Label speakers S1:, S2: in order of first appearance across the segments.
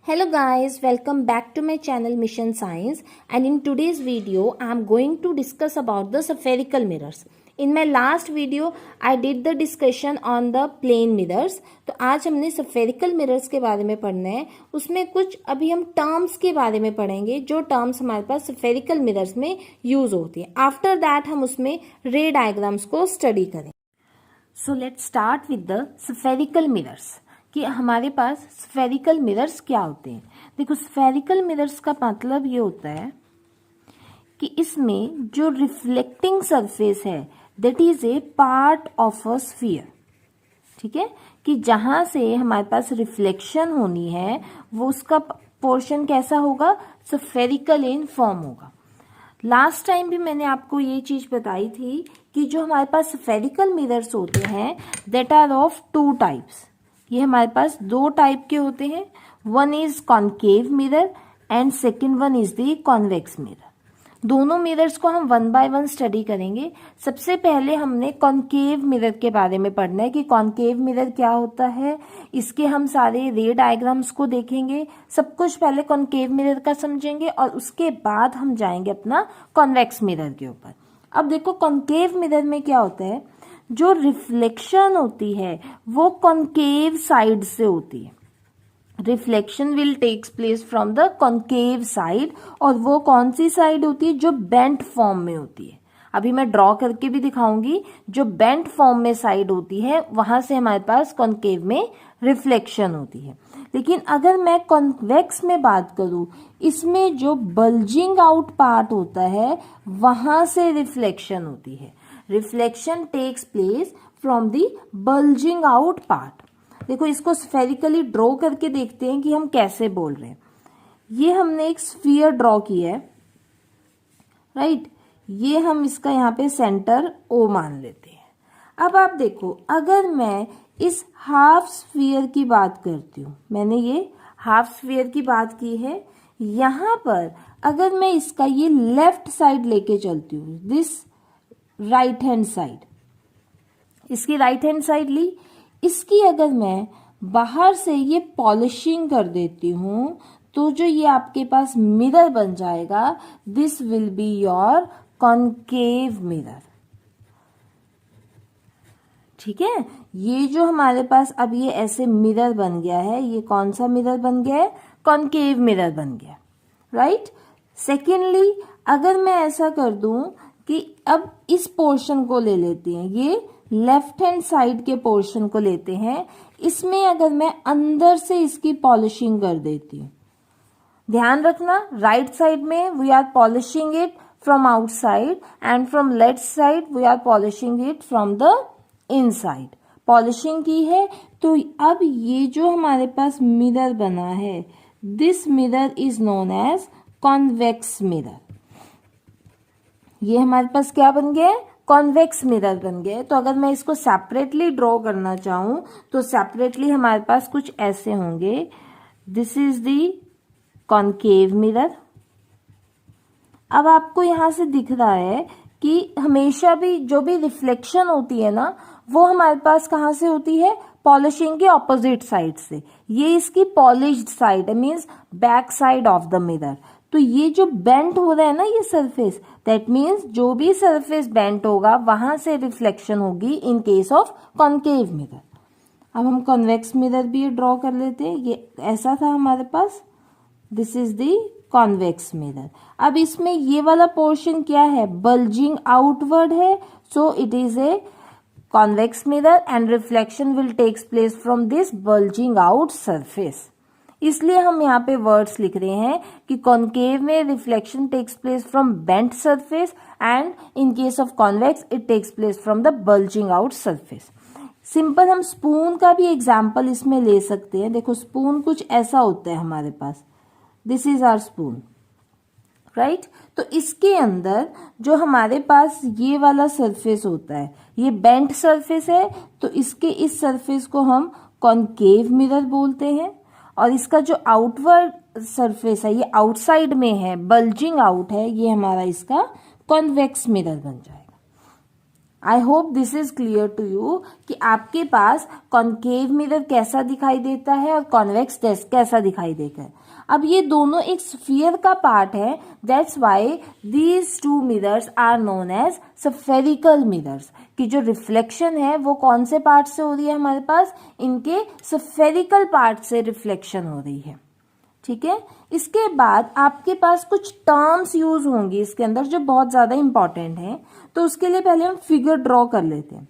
S1: Hello guys, welcome back to my channel Mission Science, and in today's video I am going to discuss about the spherical mirrors. In my last video I did the discussion on the plane mirrors. तो आज हमने spherical mirrors के बारे में पढ़ना है. उसमें कुछ अभी हम terms के बारे में पढ़ेंगे जो terms हमारे पास spherical mirrors में use होती है. After that हम उसमें ray diagrams को study करें. So let's start with the spherical mirrors. कि हमारे पास स्फेरिकल मिरर्स क्या होते हैं. देखो, स्फेरिकल मिरर्स का मतलब ये होता है कि इसमें जो रिफ्लेक्टिंग सरफेस है that is a part of a sphere. ठीक है, कि जहां से हमारे पास रिफ्लेक्शन होनी है वो उसका पोर्शन कैसा होगा, स्फेरिकल इन फॉर्म होगा. लास्ट टाइम भी मैंने आपको ये चीज बताई थी कि जो हमारे पास स्फेरिकल मिरर्स होते हैं that are of two types. ये हमारे पास दो टाइप के होते हैं. One is concave mirror and second one is the convex mirror. दोनों मिरर्स को हम वन बाय वन स्टडी करेंगे. सबसे पहले हमने कॉन्केव मिरर के बारे में पढ़ना है कि कॉन्केव मिरर क्या होता है. इसके हम सारे रे डायग्राम्स को देखेंगे. सब कुछ पहले कॉन्केव मिरर का समझेंगे और उसके बाद हम जाएंगे अपना कॉन्वेक्स मिरर के ऊपर. अब देखो, कॉन्केव मिरर में क्या होता है, जो रिफ्लेक्शन होती है वो कॉन्केव साइड से होती है. Reflection will takes place from the concave side. और वो कौन सी साइड होती है, जो बेंट फॉर्म में होती है. अभी मैं ड्रॉ करके भी दिखाऊंगी. जो बेंट फॉर्म में साइड होती है वहां से हमारे पास कॉन्केव में रिफ्लेक्शन होती है. लेकिन अगर मैं कॉन्वेक्स में बात करूं, इसमें जो बल्जिंग आउट पार्ट होता है वहां से रिफ्लेक्शन होती है. Reflection takes place from the bulging out part. देखो, इसको स्फेरिकली ड्रॉ करके देखते हैं कि हम कैसे बोल रहे हैं. ये हमने एक स्फीयर ड्रॉ किया है, राइट. ये हम इसका यहाँ पे सेंटर O मान लेते हैं. अब आप देखो, अगर मैं इस हाफ स्फीयर की बात करती हूँ, मैंने ये हाफ स्फीयर की बात की है. यहाँ पर अगर मैं इसका ये लेफ्ट साइड लेके चलती हूँ, दिस राइट हैंड साइड, इसकी राइट हैंड साइड ली, इसकी अगर मैं बाहर से ये पॉलिशिंग कर देती हूं तो जो ये आपके पास मिरर बन जाएगा, this will be your concave mirror. ठीक है, ये जो हमारे पास अब ये ऐसे मिरर बन गया है, ये कौन सा मिरर बन गया है, कॉन्केव मिरर बन गया, राइट. सेकेंडली, अगर मैं ऐसा कर दूं कि अब इस पोर्शन को ले लेते हैं, ये लेफ्ट हैंड साइड के पोर्शन को लेते हैं, इसमें अगर मैं अंदर से इसकी पॉलिशिंग कर देती हूँ, ध्यान रखना, राइट साइड में we are polishing it from outside and from left side we are polishing it from the inside. Polishing की है तो अब ये जो हमारे पास मिरर बना है, this mirror is known as convex mirror. ये हमारे पास क्या बन गया है, कॉन्वेक्स मिरर बन गया है. तो अगर मैं इसको सेपरेटली ड्रॉ करना चाहूं तो सेपरेटली हमारे पास कुछ ऐसे होंगे. This is the concave mirror. अब आपको यहां से दिख रहा है कि हमेशा भी जो भी रिफ्लेक्शन होती है ना, वो हमारे पास कहां से होती है, पॉलिशिंग के ऑपोजिट साइड से. ये इसकी पॉलिश्ड साइड है, means back side of the mirror. तो ये जो बेंट हो रहा है ना ये सरफेस, दैट मीन्स जो भी सरफेस बेंट होगा वहां से रिफ्लेक्शन होगी इन केस ऑफ कॉन्केव मिरर. अब हम कॉन्वेक्स मिरर भी ड्रॉ कर लेते हैं. ये ऐसा था हमारे पास, this is the convex mirror. अब इसमें ये वाला पोर्शन क्या है, बल्जिंग आउटवर्ड है, so it is a convex mirror and reflection will takes place from this bulging out surface. इसलिए हम यहाँ पे वर्ड्स लिख रहे हैं कि कॉन्केव में reflection takes place from bent surface and in case of convex it takes place from the bulging out surface. Simple हम स्पून का भी एग्जाम्पल इसमें ले सकते हैं. देखो, स्पून कुछ ऐसा होता है हमारे पास, this is our spoon, right. तो इसके अंदर जो हमारे पास ये वाला सरफेस होता है, ये बेंट सरफेस है, तो इसके इस सरफेस को हम कॉन्केव मिरर बोलते हैं. और इसका जो आउटवर्ड सरफेस है, ये आउटसाइड में है, बल्जिंग आउट है, ये हमारा इसका कॉन्वेक्स मिरर बन जाएगा. I hope this is clear to you कि आपके पास कॉन्केव मिरर कैसा दिखाई देता है और कॉन्वेक्स कैसा दिखाई देता है। अब ये दोनों एक स्फीयर का पार्ट है, that's why these two mirrors are known as spherical mirrors. कि जो रिफ्लेक्शन है वो कौन से पार्ट से हो रही है, हमारे पास इनके स्फेरिकल पार्ट से रिफ्लेक्शन हो रही है। ठीक है, इसके बाद आपके पास कुछ टर्म्स यूज होंगी इसके अंदर जो बहुत ज्यादा इंपॉर्टेंट है, तो उसके लिए पहले हम फिगर ड्रॉ कर लेते हैं।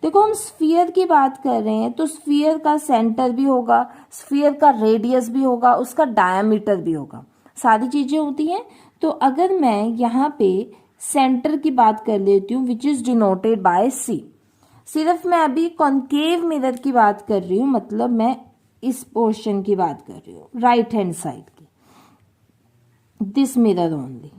S1: देखो, हम स्फीयर की बात कर रहे हैं तो स्फीयर का सेंटर भी होगा, स्फीयर का रेडियस भी होगा, उसका डायमीटर भी होगा, सारी चीजें होती हैं। तो अगर मैं यहाँ पे सेंटर की बात कर लेती हूँ विच इज डिनोटेड बाय सी, सिर्फ मैं अभी कॉन्केव मिरर की बात कर रही हूँ, मतलब मैं इस पोर्शन की बात कर रही हूँ राइट हैंड साइड की, दिस मिरर ओनली,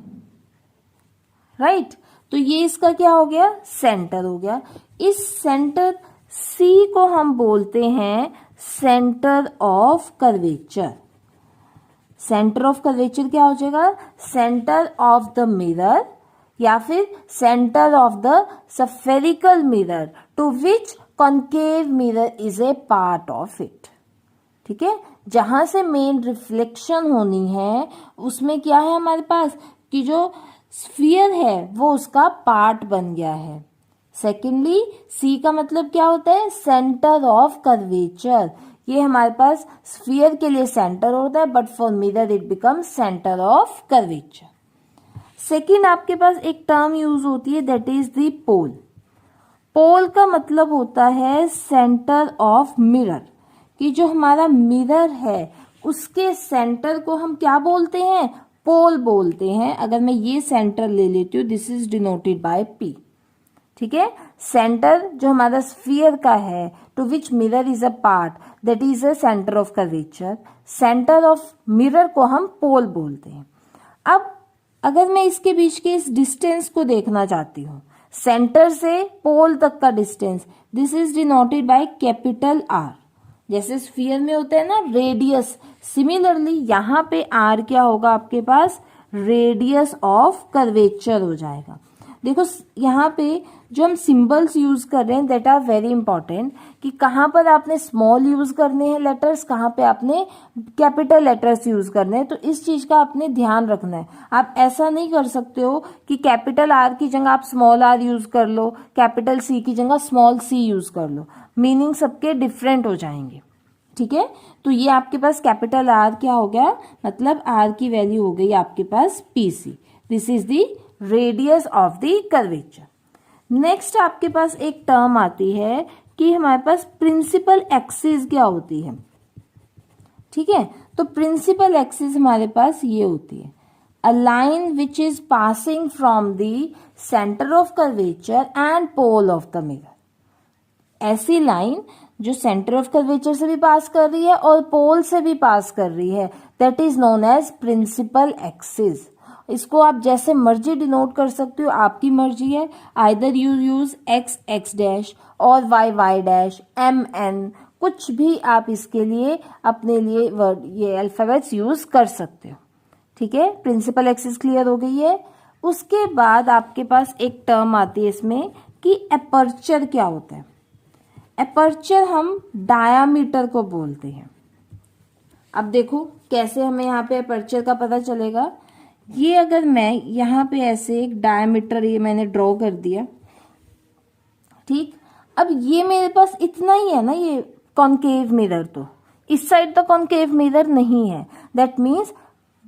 S1: राइट। तो ये इसका क्या हो गया, सेंटर हो गया। इस सेंटर सी को हम बोलते हैं centre of curvature. Centre of curvature क्या हो जाएगा, सेंटर ऑफ द मिरर या फिर centre of the spherical mirror to which concave mirror is a part of it. ठीक है, जहां से मेन रिफ्लेक्शन होनी है उसमें क्या है हमारे पास कि जो स्फीयर है वो उसका पार्ट बन गया है। सेकेंडली, सी का मतलब क्या होता है, सेंटर ऑफ कर्वेचर। ये हमारे पास स्फीयर के लिए सेंटर होता है, but for mirror it becomes centre of curvature. Second, आपके पास एक टर्म यूज होती है दैट इज द पोल। पोल का मतलब होता है सेंटर ऑफ मिरर, कि जो हमारा मिरर है उसके सेंटर को हम क्या बोलते हैं, पोल बोलते हैं। अगर मैं ये सेंटर ले लेती हूँ, this is denoted by P. ठीक है, सेंटर जो हमारा स्फीयर का है to which mirror is a part, that is a centre of curvature. Centre of mirror को हम पोल बोलते हैं। अब अगर मैं इसके बीच के इस डिस्टेंस को देखना चाहती हूँ, सेंटर से पोल तक का distance, this is denoted by capital R. जैसे स्फीयर में होता है ना रेडियस, सिमिलरली यहाँ पे आर क्या होगा आपके पास, रेडियस ऑफ कर्वेचर हो जाएगा। देखो यहाँ पे जो हम सिंबल्स यूज कर रहे हैं दैट आर वेरी इंपॉर्टेंट, कि कहाँ पर आपने स्मॉल यूज करने हैं लेटर्स, कहाँ पे आपने कैपिटल लेटर्स यूज करने हैं। तो इस चीज का आपने ध्यान रखना है। आप ऐसा नहीं कर सकते हो कि कैपिटल आर की जगह आप स्मॉल आर यूज कर लो, कैपिटल सी की जगह स्मॉल सी यूज कर लो, मीनिंग सबके डिफरेंट हो जाएंगे। ठीक है, तो ये आपके पास कैपिटल आर क्या हो गया, मतलब आर की वैल्यू हो गई आपके पास PC. This is the radius of the curvature. Next आपके पास एक टर्म आती है कि हमारे पास प्रिंसिपल एक्सिस क्या होती है। ठीक है, तो प्रिंसिपल एक्सिस हमारे पास ये होती है, a line which is passing from the centre of curvature and pole of the mirror. ऐसी लाइन जो सेंटर ऑफ कर्वेचर से भी पास कर रही है और पोल से भी पास कर रही है, that is known as principal axis. इसको आप जैसे मर्जी डिनोट कर सकते हो, आपकी मर्जी है। Either you use X X dash और Y Y dash, M N, कुछ भी आप इसके लिए अपने लिए वर्ड ये अल्फाबेट्स यूज कर सकते हो। ठीक है, प्रिंसिपल एक्सिस क्लियर हो गई है। उसके बाद आपके पास एक टर्म आती है इसमें कि एपर्चर क्या होता है। एपर्चर हम डायामीटर को बोलते हैं। अब देखो कैसे हमें यहाँ पे एपर्चर का पता चलेगा। ये अगर मैं यहाँ पे ऐसे एक डायामीटर ये मैंने ड्रॉ कर दिया, ठीक। अब ये मेरे पास इतना ही है ना, ये कॉन्केव मिरर, तो इस साइड तो कॉन्केव मिरर नहीं है, दैट मीन्स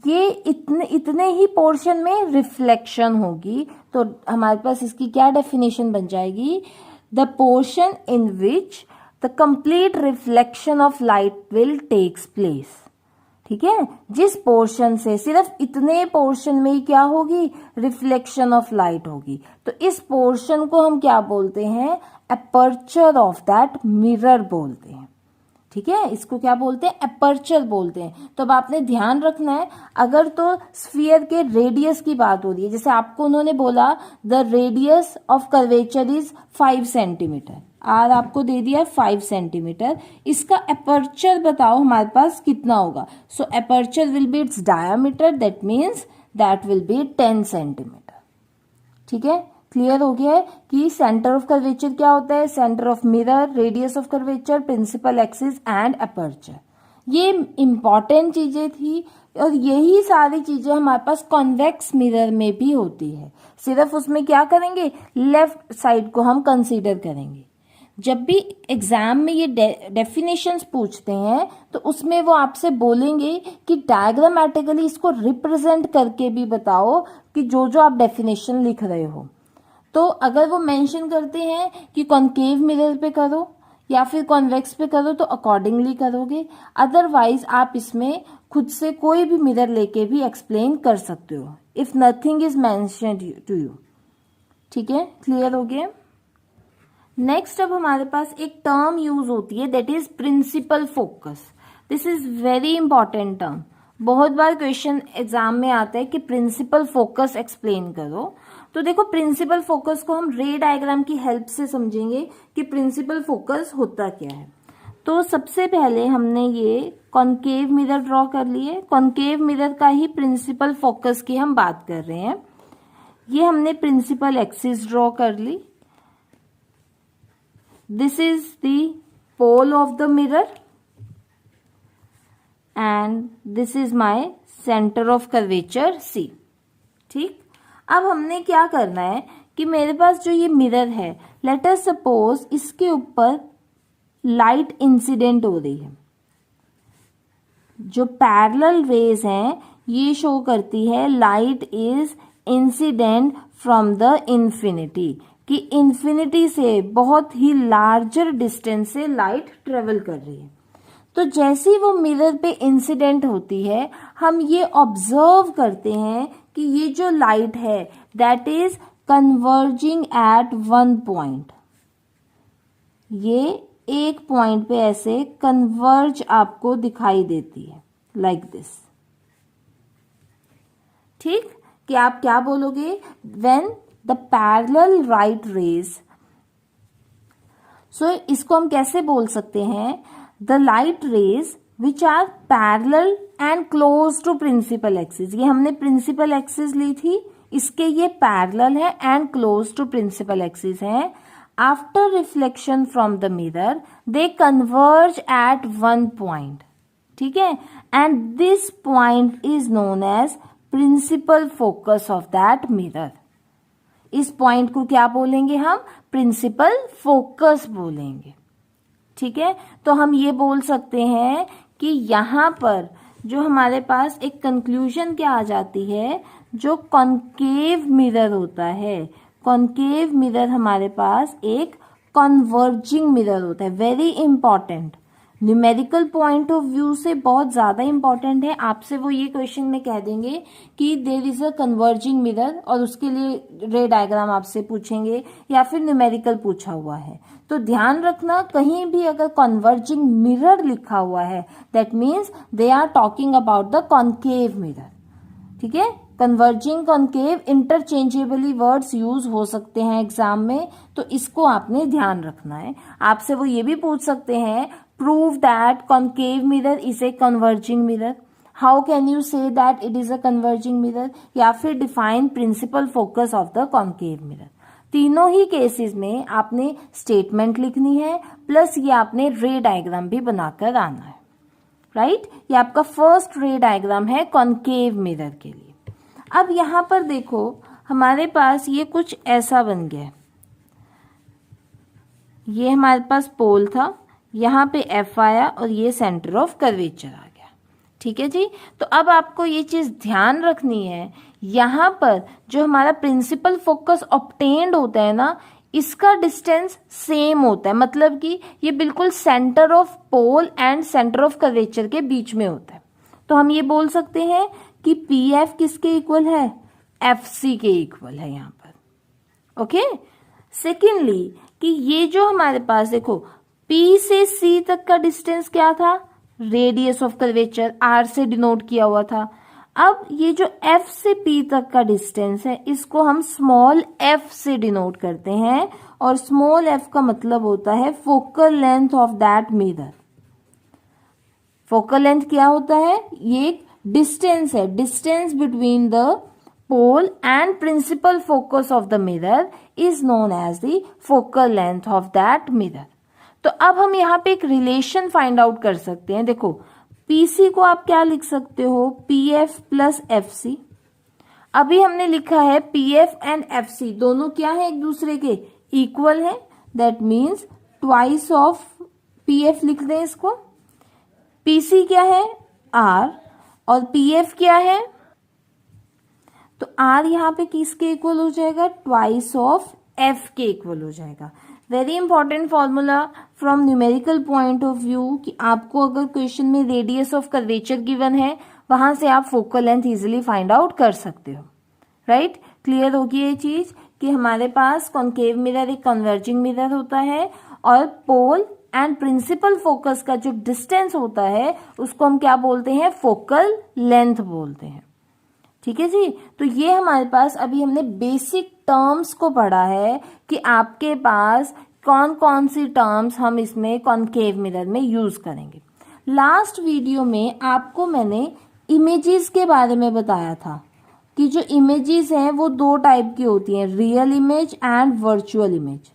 S1: ये इतने ही पोर्शन में रिफ्लेक्शन होगी। तो हमारे पास इसकी क्या डेफिनेशन बन जाएगी, the portion in which the complete reflection of light will takes place. ठीक है, जिस पोर्शन से सिर्फ इतने पोर्शन में ही क्या होगी, रिफ्लेक्शन ऑफ लाइट होगी, तो इस पोर्शन को हम क्या बोलते हैं, एपर्चर ऑफ दैट मिरर बोलते हैं। ठीक है, इसको क्या बोलते हैं, एपर्चर बोलते हैं। तो अब आपने ध्यान रखना है, अगर तो स्फीयर के रेडियस की बात हो रही है, जैसे आपको उन्होंने बोला the radius of curvature is 5 centimetre, R आपको दे दिया 5 सेंटीमीटर, इसका एपर्चर बताओ हमारे पास कितना होगा। So aperture will be its diameter, that means that will be 10 centimetre. ठीक है, क्लियर हो गया है कि सेंटर ऑफ कर्वेचर क्या होता है, centre of mirror, radius of curvature, principal axis and aperture. ये इंपॉर्टेंट चीजें थी और यही सारी चीजें हमारे पास कॉन्वेक्स मिरर में भी होती है। सिर्फ उसमें क्या करेंगे, लेफ्ट साइड को हम कंसीडर करेंगे। जब भी एग्जाम में ये डेफिनेशंस पूछते हैं तो उसमें वो आपसे बोलेंगे कि डायग्रामेटिकली इसको रिप्रेजेंट करके भी बताओ कि जो जो आप डेफिनेशन लिख रहे हो। तो अगर वो मेंशन करते हैं कि कॉन्केव मिरर पे करो या फिर कॉन्वेक्स पे करो तो अकॉर्डिंगली करोगे, अदरवाइज आप इसमें खुद से कोई भी मिरर लेके भी एक्सप्लेन कर सकते हो if nothing is mentioned to you. ठीक है, क्लियर हो गया। नेक्स्ट अब हमारे पास एक टर्म यूज होती है that is principal focus. This is very important term. बहुत बार क्वेश्चन एग्जाम में आता है कि प्रिंसिपल फोकस एक्सप्लेन करो। तो देखो, प्रिंसिपल फोकस को हम रे डायग्राम की हेल्प से समझेंगे कि प्रिंसिपल फोकस होता क्या है। तो सबसे पहले हमने ये कॉन्केव मिरर ड्रॉ कर लिए। कॉन्केव मिरर का ही प्रिंसिपल फोकस की हम बात कर रहे हैं। ये हमने प्रिंसिपल एक्सिस ड्रॉ कर ली। This is the pole of the mirror and this is my center of curvature C। ठीक, अब हमने क्या करना है कि मेरे पास जो ये मिरर है, लेट अस सपोज इसके ऊपर लाइट इंसिडेंट हो रही है। जो पैरेलल रेज हैं ये शो करती है light is incident from the infinity, कि इंफिनिटी से बहुत ही लार्जर डिस्टेंस से लाइट ट्रेवल कर रही है। तो जैसे ही वो मिरर पे इंसिडेंट होती है, हम ये ऑब्जर्व करते हैं कि ये जो लाइट है that is converging at one point. ये एक पॉइंट पे ऐसे कन्वर्ज आपको दिखाई देती है लाइक दिस। ठीक, कि आप क्या बोलोगे, when the parallel right rays. So इसको हम कैसे बोल सकते हैं, the light rays which are parallel and close to principal axis. ये हमने प्रिंसिपल एक्सिस ली थी, इसके ये पैरेलल है and close to principal axis है। After reflection from the mirror they converge at one point. ठीक है, and this point is known as principal focus of that mirror. इस पॉइंट को क्या बोलेंगे हम, प्रिंसिपल फोकस बोलेंगे। ठीक है, तो हम ये बोल सकते हैं कि यहां पर जो हमारे पास एक कंक्लूजन क्या आ जाती है, जो कॉन्केव मिरर होता है, कॉन्केव मिरर हमारे पास एक कन्वर्जिंग मिरर होता है। Very important, numerical point of view से बहुत ज्यादा इंपॉर्टेंट है। आपसे वो ये क्वेश्चन में कह देंगे कि there is a converging mirror और उसके लिए रे डायग्राम आपसे पूछेंगे या फिर न्यूमेरिकल पूछा हुआ है। तो ध्यान रखना, कहीं भी अगर कन्वर्जिंग मिरर लिखा हुआ है that means they are talking about the concave mirror. ठीक है, converging concave interchangeably words use हो सकते हैं एग्जाम में, तो इसको आपने ध्यान रखना है। आपसे वो ये भी पूछ सकते हैं, prove that concave mirror is a converging mirror. How can you say that it is a converging mirror? या फिर define principal focus of the concave mirror। तीनों ही केसेस में आपने स्टेटमेंट लिखनी है प्लस ये आपने रे डायग्राम भी बनाकर आना है। राइट, ये आपका फर्स्ट रे डायग्राम है कॉन्केव मिरर के लिए। अब यहां पर देखो, हमारे पास ये कुछ ऐसा बन गया है। ये हमारे पास पोल था, यहाँ पे एफ आया और ये सेंटर ऑफ कर्वेचर आ गया। ठीक है जी, तो अब आपको ये चीज ध्यान रखनी है, यहाँ पर जो हमारा प्रिंसिपल फोकस ऑब्टेन्ड होता है ना, इसका डिस्टेंस सेम होता है। मतलब कि ये बिल्कुल centre of pole and centre of curvature के बीच में होता है। तो हम ये बोल सकते हैं कि पी एफ किसके इक्वल है, एफ सी के इक्वल है यहाँ पर। ओके, सेकेंडली कि ये जो हमारे पास देखो P से C तक का डिस्टेंस क्या था, रेडियस ऑफ कर्वेचर R से डिनोट किया हुआ था। अब ये जो F से P तक का डिस्टेंस है, इसको हम स्मॉल f से डिनोट करते हैं और स्मॉल f का मतलब होता है focal length of that mirror. Focal length क्या होता है, ये एक डिस्टेंस है, distance between the pole and principal focus of the mirror is known as the focal length of that mirror. तो अब हम यहाँ पे एक रिलेशन फाइंड आउट कर सकते हैं. देखो पीसी को आप क्या लिख सकते हो, पीएफ प्लस एफसी. अभी हमने लिखा है पीएफ एंड एफसी दोनों क्या है, एक दूसरे के इक्वल है. That means twice of PF लिख दें इसको. पीसी क्या है, आर, और पीएफ क्या है, तो आर यहाँ पे किसके इक्वल हो जाएगा, ट्वाइस ऑफ एफ के इक्वल हो जाएगा. Very important formula from numerical point of view कि आपको अगर क्वेश्चन में रेडियस ऑफ कर्वेचर गिवन है वहां से आप focal length easily find out कर सकते हो. राइट, क्लियर होगी ये चीज कि हमारे पास कॉन्केव मिरर एक कन्वर्जिंग मिरर होता है और पोल एंड प्रिंसिपल फोकस का जो डिस्टेंस होता है उसको हम क्या बोलते हैं, फोकल लेंथ बोलते हैं. ठीक है जी. तो ये हमारे पास अभी हमने बेसिक टर्म्स को पढ़ा है कि आपके पास कौन कौन सी टर्म्स हम इसमें कॉन्केव मिरर में यूज करेंगे. लास्ट वीडियो में आपको मैंने इमेजेस के बारे में बताया था कि जो इमेजेस हैं वो दो टाइप की होती हैं, real image and virtual image.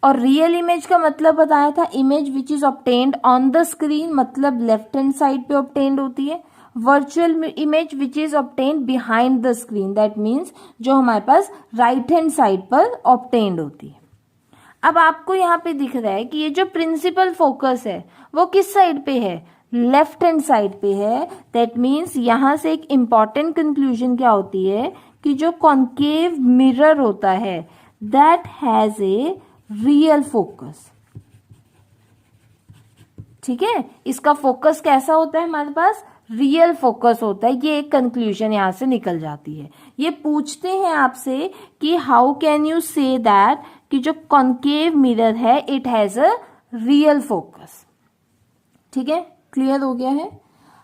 S1: और रियल इमेज का मतलब बताया था image which is obtained on the screen, मतलब लेफ्ट हैंड साइड पे ऑब्टेन्ड होती है. Virtual image which is obtained behind the screen, that means जो हमारे पास राइट हैंड साइड पर ऑब्टेन्ड होती है. अब आपको यहाँ पे दिख रहा है कि ये जो प्रिंसिपल फोकस है वो किस साइड पे है, लेफ्ट हैंड साइड पे है. दैट मीन्स यहां से एक इंपॉर्टेंट कंक्लूजन क्या होती है कि जो कॉन्केव मिरर होता है that has a real focus. ठीक है, इसका फोकस कैसा होता है, हमारे पास रियल फोकस होता है. ये एक कंक्लूजन यहां से निकल जाती है. ये पूछते हैं आपसे कि how can you say that कि जो कॉन्केव मिरर है it has a real focus. ठीक है, क्लियर हो गया है.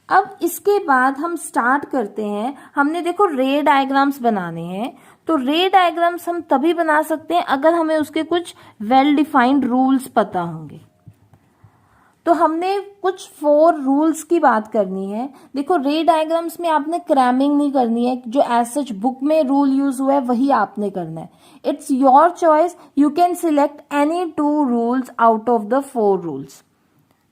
S1: अब इसके बाद हम स्टार्ट करते हैं. हमने देखो रे डायग्राम्स बनाने हैं, तो रे डायग्राम्स हम तभी बना सकते हैं अगर हमें उसके कुछ वेल डिफाइंड रूल्स पता होंगे. तो हमने कुछ 4 रूल्स की बात करनी है. देखो रे डायग्राम्स में आपने क्रैमिंग नहीं करनी है, जो एज सच बुक में रूल यूज हुआ है वही आपने करना है. It's your choice, you can select any 2 rules out of the 4 rules.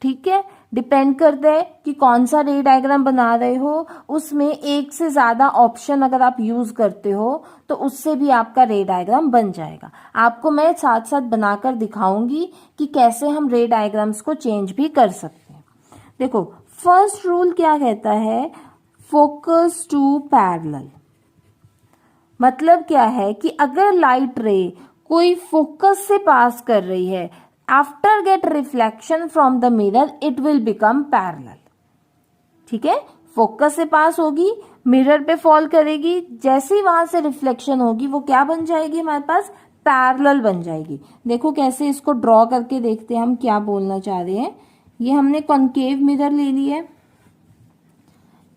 S1: ठीक है, डिपेंड करता है कि कौन सा रे डायग्राम बना रहे हो. उसमें एक से ज्यादा ऑप्शन अगर आप यूज करते हो तो उससे भी आपका रे डायग्राम बन जाएगा. आपको मैं साथ साथ बनाकर दिखाऊंगी कि कैसे हम रे डायग्राम्स को चेंज भी कर सकते हैं. देखो फर्स्ट रूल क्या कहता है, फोकस टू पैरेलल. मतलब क्या है कि अगर लाइट रे कोई फोकस से पास कर रही है, after get reflection from the mirror it will become parallel. ठीक है, फोकस से पास होगी, मिरर पे फॉल करेगी, जैसे ही वहां से रिफ्लेक्शन होगी वो क्या बन जाएगी, हमारे पास पैरेलल बन जाएगी. देखो कैसे इसको ड्रॉ करके देखते हैं हम क्या बोलना चाह रहे हैं. ये हमने कॉन्केव मिरर ले लिया है,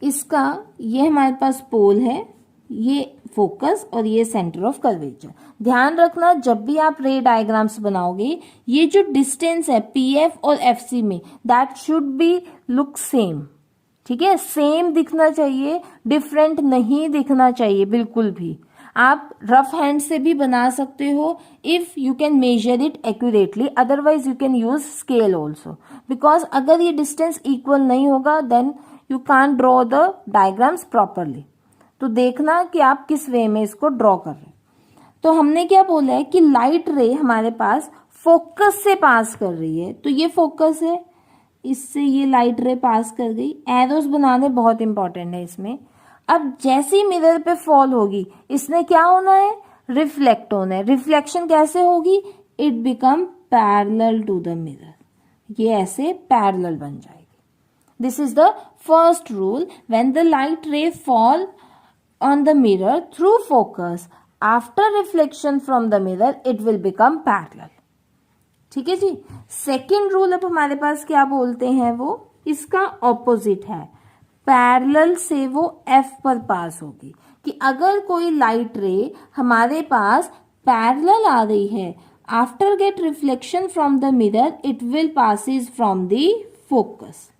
S1: इसका ये हमारे पास पोल है, ये फोकस और ये सेंटर ऑफ कर्वेचर. ध्यान रखना जब भी आप रे डायग्राम्स बनाओगे ये जो डिस्टेंस है पीएफ और एफसी में that should be look same. ठीक है, सेम दिखना चाहिए, डिफरेंट नहीं दिखना चाहिए बिल्कुल भी. आप रफ हैंड से भी बना सकते हो if you can measure it accurately, otherwise you can use scale also, because अगर ये डिस्टेंस इक्वल नहीं होगा then you can't draw the diagrams properly. तो देखना कि आप किस वे में इसको ड्रॉ कर रहे हैं. तो हमने क्या बोला है कि लाइट रे हमारे पास फोकस से पास कर रही है, तो ये फोकस है, इससे ये लाइट रे पास कर गई. एरोस बनाने बहुत इंपॉर्टेंट है इसमें. अब जैसे ही मिरर पे फॉल होगी इसने क्या होना है, रिफ्लेक्ट होना है. रिफ्लेक्शन कैसे होगी, it become parallel to the mirror. ये ऐसे पैरेलल बन जाएगी. This is the first rule. When the light ray fall on the mirror through focus after reflection from the mirror it will become parallel. ठीक है जी. Second rule अब हमारे पास क्या बोलते हैं, वो इसका ऑपोजिट है. पैरेलल से वो एफ पर पास होगी कि अगर कोई लाइट रे हमारे पास पैरेलल आ रही है, after get reflection from the mirror it will passes from the focus.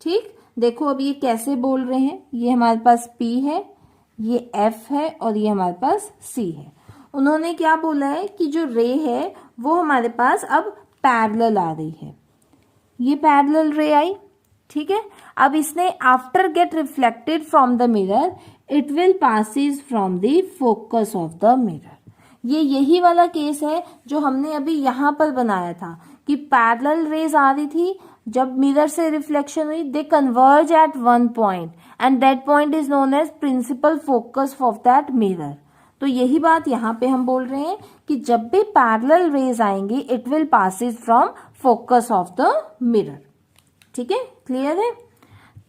S1: ठीक, देखो अब ये कैसे बोल रहे हैं. ये हमारे पास P है, ये F है और ये हमारे पास C है। उन्होंने क्या बोला है कि जो रे है वो हमारे पास अब पैरेलल आ रही है, ये पैरेलल रे आई, ठीक है। अब इसने after gate reflected from the mirror it will passes from the focus of the mirror. ये यही वाला केस है जो हमने अभी यहाँ पर बनाया था कि पैरेलल रेज आ रही थी, जब मिरर से रिफ्लेक्शन हुई they converge at one point and that point is known as principal focus of that mirror. तो यही बात यहाँ पे हम बोल रहे हैं कि जब भी पैरेलल रेज आएंगी it will passes from focus of the mirror, ठीक है, क्लियर है।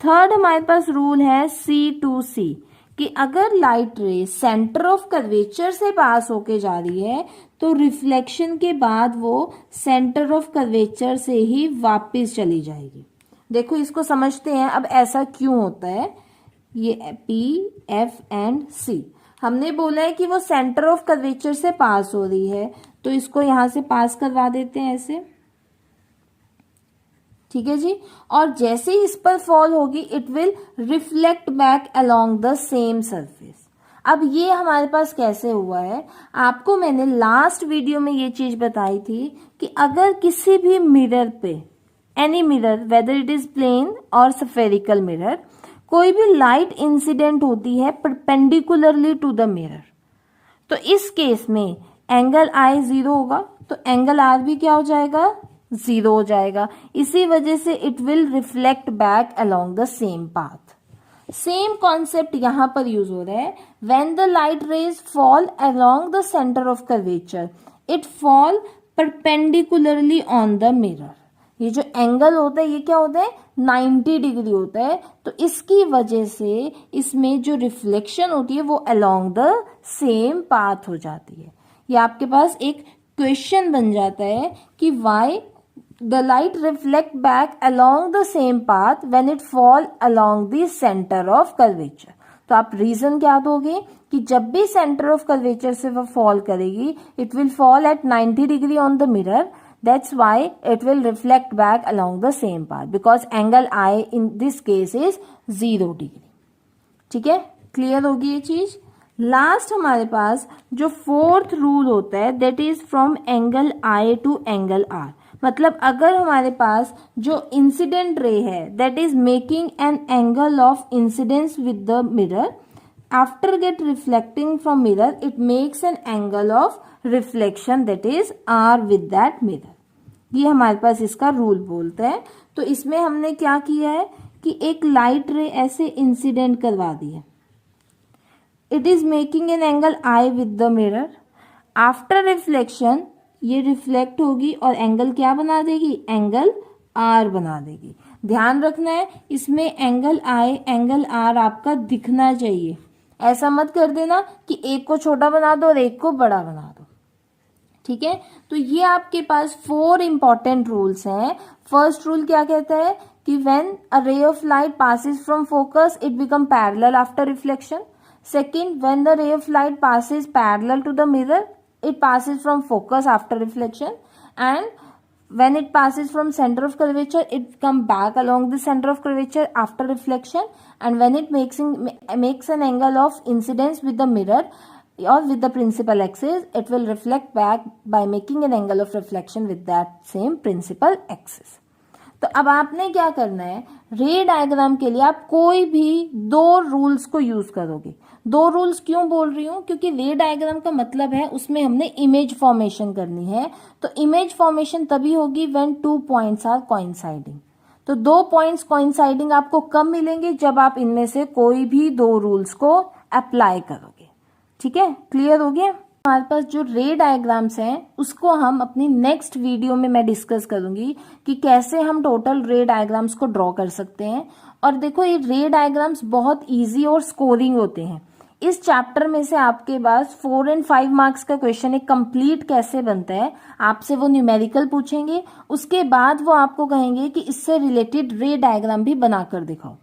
S1: थर्ड हमारे पास रूल है C2C कि अगर लाइट रे सेंटर ऑफ कर्वेचर से पास होके जा रही है तो रिफ्लेक्शन के बाद वो सेंटर ऑफ कर्वेचर से ही वापस चली जाएगी। देखो इसको समझते हैं अब ऐसा क्यों होता है। ये P, F एंड C हमने बोला है कि वो सेंटर ऑफ कर्वेचर से पास हो रही है, तो इसको यहां से पास करवा देते हैं ऐसे, ठीक है जी। और जैसे ही इस पर फॉल होगी it will reflect back along the same surface. अब ये हमारे पास कैसे हुआ है, आपको मैंने लास्ट वीडियो में ये चीज बताई थी कि अगर किसी भी मिरर पे, any mirror whether it is plane और स्फेरिकल मिरर, कोई भी लाइट इंसिडेंट होती है परपेंडिकुलरली टू द मिरर, तो इस केस में एंगल आई 0 होगा तो एंगल आर भी क्या हो जाएगा, 0 हो जाएगा। इसी वजह से it will reflect back along the same path. Same concept यहां पर यूज हो रहा है। When the light raise fall along the centre of curvature it fall perpendicularly on the mirror. ये जो एंगल होता है ये क्या होता है, 90 डिग्री होता है, तो इसकी वजह से इसमें जो रिफ्लेक्शन होती है वो अलोंग द सेम पाथ हो जाती है। ये आपके पास एक क्वेश्चन बन जाता है कि why the light reflect back along the same path when it fall along the centre of curvature. तो आप रीजन क्या दोगे कि जब भी सेंटर ऑफ कर्वेचर से वो फॉल करेगी it will fall eight 90 degree on the mirror, that's why it will reflect back along the same path because angle I in this case is 0 degree, ठीक है, क्लियर होगी ये चीज। Last हमारे पास जो फोर्थ रूल होता है that is from angle I to angle R। मतलब अगर हमारे पास जो इंसिडेंट रे है that is making an angle of incidence with the mirror, after get reflecting from mirror it makes an angle of reflection that is R with that mirror. ये हमारे पास इसका rule बोलता है। तो इसमें हमने क्या किया है कि एक लाइट रे ऐसे इंसिडेंट करवा दी है, it is making an angle I with the mirror, after reflection ये रिफ्लेक्ट होगी और एंगल क्या बना देगी, एंगल R बना देगी। ध्यान रखना है इसमें एंगल I एंगल R आपका दिखना चाहिए, ऐसा मत कर देना कि एक को छोटा बना दो और एक को बड़ा बना दो, ठीक है। तो ये आपके पास 4 इंपॉर्टेंट रूल्स हैं। फर्स्ट रूल क्या कहता है कि when a ray of light passes from focus it become parallel after reflection. Second, when the ray of light passes parallel to the mirror it passes from focus after reflection, and when it passes from center of curvature it come back along the center of curvature after reflection, and when it makes an angle of incidence with the mirror or with the principal axis it will reflect back by making an angle of reflection with that same principal axis। तो अब आपने क्या करना है, रे diagram के लिए आप कोई भी 2 रूल्स को यूज करोगे। 2 रूल्स क्यों बोल रही हूं, क्योंकि रे डायग्राम का मतलब है उसमें हमने इमेज फॉर्मेशन करनी है। तो इमेज फॉर्मेशन तभी होगी व्हेन 2 पॉइंट्स आर कोइंसाइडिंग। तो 2 पॉइंट्स कोइंसाइडिंग आपको कब मिलेंगे, जब आप इनमें से कोई भी 2 रूल्स को अप्लाई करोगे, ठीक है, क्लियर हो गया। हमारे पास जो रे डायग्राम्स हैं उसको हम अपनी नेक्स्ट वीडियो में मैं डिस्कस करूंगी कि कैसे हम टोटल रे डायग्राम्स को ड्रॉ कर सकते हैं। और देखो ये रे डायग्राम्स बहुत इजी और स्कोरिंग होते हैं। इस चैप्टर में से आपके पास 4 और 5 मार्क्स का क्वेश्चन है कंप्लीट कैसे बनता है, आपसे वो न्यूमेरिकल पूछेंगे, उसके बाद वो आपको कहेंगे कि इससे रिलेटेड रे डायग्राम भी बनाकर दिखाओ।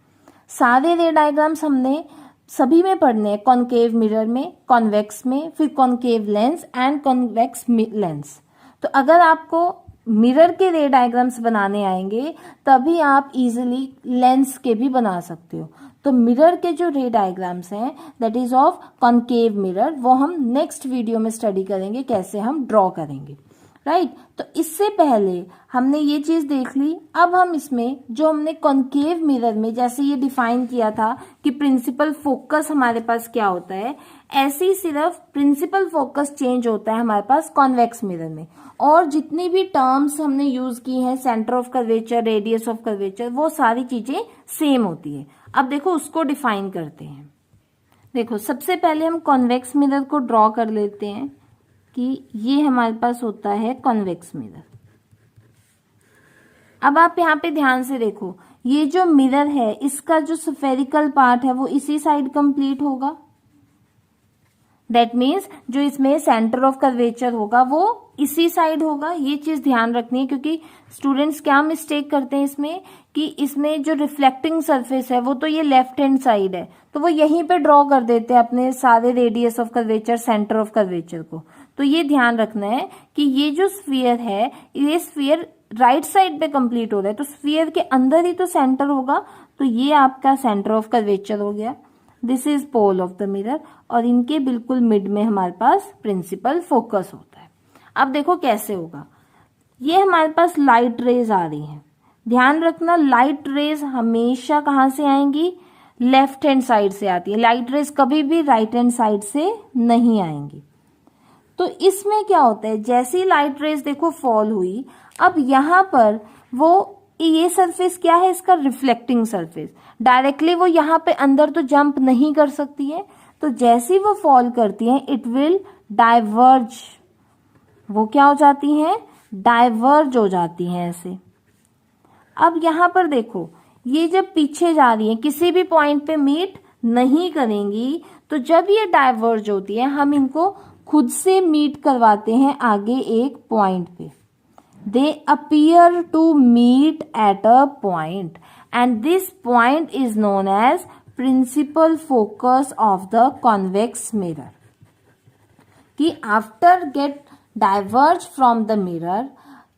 S1: सारे रे डायग्राम्स हमने सभी में पढ़ने हैं, कॉनकेव मिरर में, कॉन्वेक्स में, फिर concave lens and convex lens. तो अगर आपको मिरर के रे डायग्राम्स बनाने आएंगे तभी आप इजीली लेंस के भी बना सकते हो। तो मिरर के जो रे डायग्राम्स हैं that is of concave mirror, वो हम नेक्स्ट वीडियो में स्टडी करेंगे कैसे हम ड्रॉ करेंगे, राइट। तो इससे पहले हमने ये चीज देख ली। अब हम इसमें जो हमने कॉनकेव मिरर में जैसे ये डिफाइन किया था कि प्रिंसिपल फोकस हमारे पास क्या होता है, ऐसे ही सिर्फ प्रिंसिपल फोकस चेंज होता है हमारे पास कॉन्वेक्स मिरर में। और जितनी भी टर्म्स हमने यूज की हैं, centre of curvature, radius of curvature, वो सारी चीजें सेम होती है। अब देखो उसको डिफाइन करते हैं। देखो सबसे पहले हम कॉन्वेक्स मिरर को ड्रॉ कर लेते हैं कि ये हमारे पास होता है कॉन्वेक्स मिरर। अब आप यहाँ पे ध्यान से देखो, ये जो मिरर है इसका जो स्फेरिकल पार्ट है वो इसी साइड कंप्लीट होगा। दैट मीन्स जो इसमें सेंटर ऑफ कर्वेचर होगा वो इसी साइड होगा। ये चीज ध्यान रखनी है, क्योंकि स्टूडेंट्स क्या मिस्टेक करते हैं इसमें कि इसमें जो रिफ्लेक्टिंग सरफेस है वो तो ये लेफ्ट हैंड साइड है, तो वो यहीं पे ड्रॉ कर देते हैं अपने सारे radius of curvature, centre of curvature को। तो ये ध्यान रखना है कि ये जो स्फीयर है, ये स्फीयर राइट साइड पे कंप्लीट हो रहा है, तो स्फीयर के अंदर ही तो सेंटर होगा, तो ये आपका सेंटर ऑफ कर्वेचर हो गया। This is pole of the mirror, और इनके बिल्कुल मिड में हमारे पास प्रिंसिपल फोकस होता है। अब देखो कैसे होगा। ये हमारे पास लाइट रेज आ रही हैं, ध्यान रखना लाइट रेज हमेशा कहाँ से आएंगी, लेफ्ट हैंड साइड से आती है। लाइट रेज कभी भी राइट हैंड साइड से नहीं आएंगी। तो इसमें क्या होता है, जैसे ही लाइट रेज देखो फॉल हुई, अब यहाँ पर वो ये सरफेस क्या है, इसका रिफ्लेक्टिंग सरफेस, डायरेक्टली वो यहाँ पे अंदर तो जंप नहीं कर सकती है, तो जैसे ही वो फॉल करती है इट विल डाइवर्ज। वो क्या हो जाती हैं, डाइवर्ज हो जाती हैं ऐसे। अब यहाँ पर देखो, ये जब पीछे जा रही है किसी भी पॉइंट पे मीट नहीं करेंगी, तो जब ये डाइवर्ज होती है हम इनको खुद से मीट करवाते हैं आगे एक पॉइंट पे। They appear to meet at a point, and this point is known as principal focus of the convex mirror. कि after get diverge from the mirror,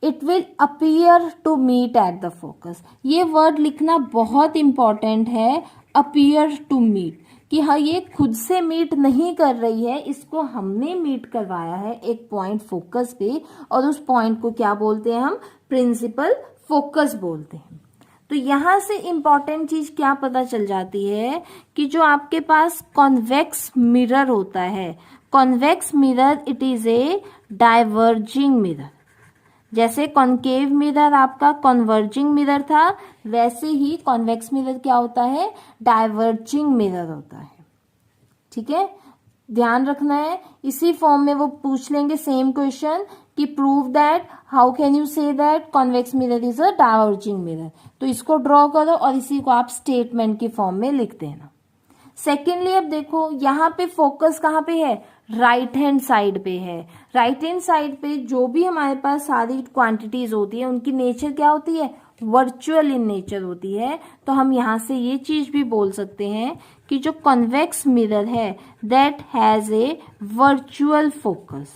S1: it will appear to meet at the focus. ये word लिखना बहुत important है, appear to meet, कि हाँ ये खुद से मीट नहीं कर रही है, इसको हमने मीट करवाया है एक पॉइंट फोकस पे, और उस पॉइंट को क्या बोलते हैं हम, प्रिंसिपल फोकस बोलते हैं। तो यहां से इंपॉर्टेंट चीज क्या पता चल जाती है कि जो आपके पास कॉन्वेक्स मिरर होता है, convex mirror it is A diverging mirror. जैसे कॉनकेव मिरर आपका कन्वर्जिंग मिरर था, वैसे ही कॉन्वेक्स मिरर क्या होता है, डाइवर्जिंग मिरर होता है। ठीक है, ध्यान रखना है। इसी फॉर्म में वो पूछ लेंगे सेम क्वेश्चन कि prove that, how can you say that convex mirror is a diverging mirror. तो इसको ड्रॉ करो और इसी को आप स्टेटमेंट की फॉर्म में लिख देना। सेकेंडली अब देखो यहाँ पे फोकस कहाँ पे है, राइट हैंड साइड पे है। राइट हैंड साइड पे जो भी हमारे पास सारी क्वांटिटीज होती है उनकी नेचर क्या होती है, वर्चुअल इन नेचर होती है। तो हम यहाँ से ये चीज भी बोल सकते हैं कि जो कॉन्वेक्स मिरर है that has a virtual focus.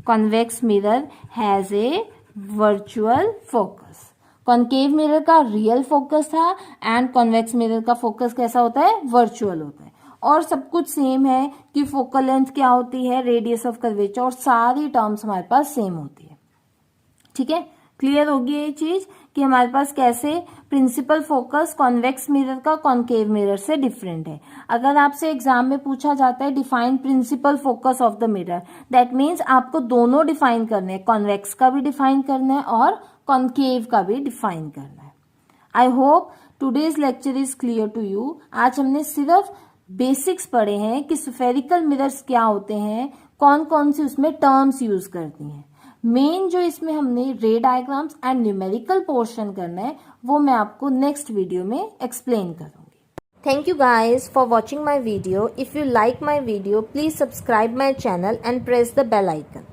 S1: Convex mirror has a virtual focus. Concave mirror का रियल फोकस था एंड कॉन्वेक्स मिरर का फोकस कैसा होता है, वर्चुअल होता है। और सब कुछ सेम है कि फोकल लेंथ क्या होती है, रेडियस ऑफ कर्वेचर, और सारी टर्म्स हमारे पास सेम होती है। ठीक है, क्लियर होगी ये चीज कि हमारे पास कैसे प्रिंसिपल फोकस कॉन्वेक्स मिरर का कॉनकेव मिरर से डिफरेंट है। अगर आपसे एग्जाम में पूछा जाता है define principal focus of the mirror, that means आपको दोनों डिफाइन करने हैं, कॉन्वेक्स का भी डिफाइन करना है और कॉनकेव का भी डिफाइन करना है। I hope today's lecture is clear to you. आज हमने सिर्फ बेसिक्स पढ़े हैं कि स्फेरिकल मिरर्स क्या होते हैं, कौन कौन सी उसमें टर्म्स यूज करती हैं। मेन जो इसमें हमने रे डायग्राम्स एंड न्यूमेरिकल पोर्शन करना है वो मैं आपको नेक्स्ट वीडियो में एक्सप्लेन करूंगी। Thank you guys for watching my video. If you like my video please subscribe my channel and press the bell icon.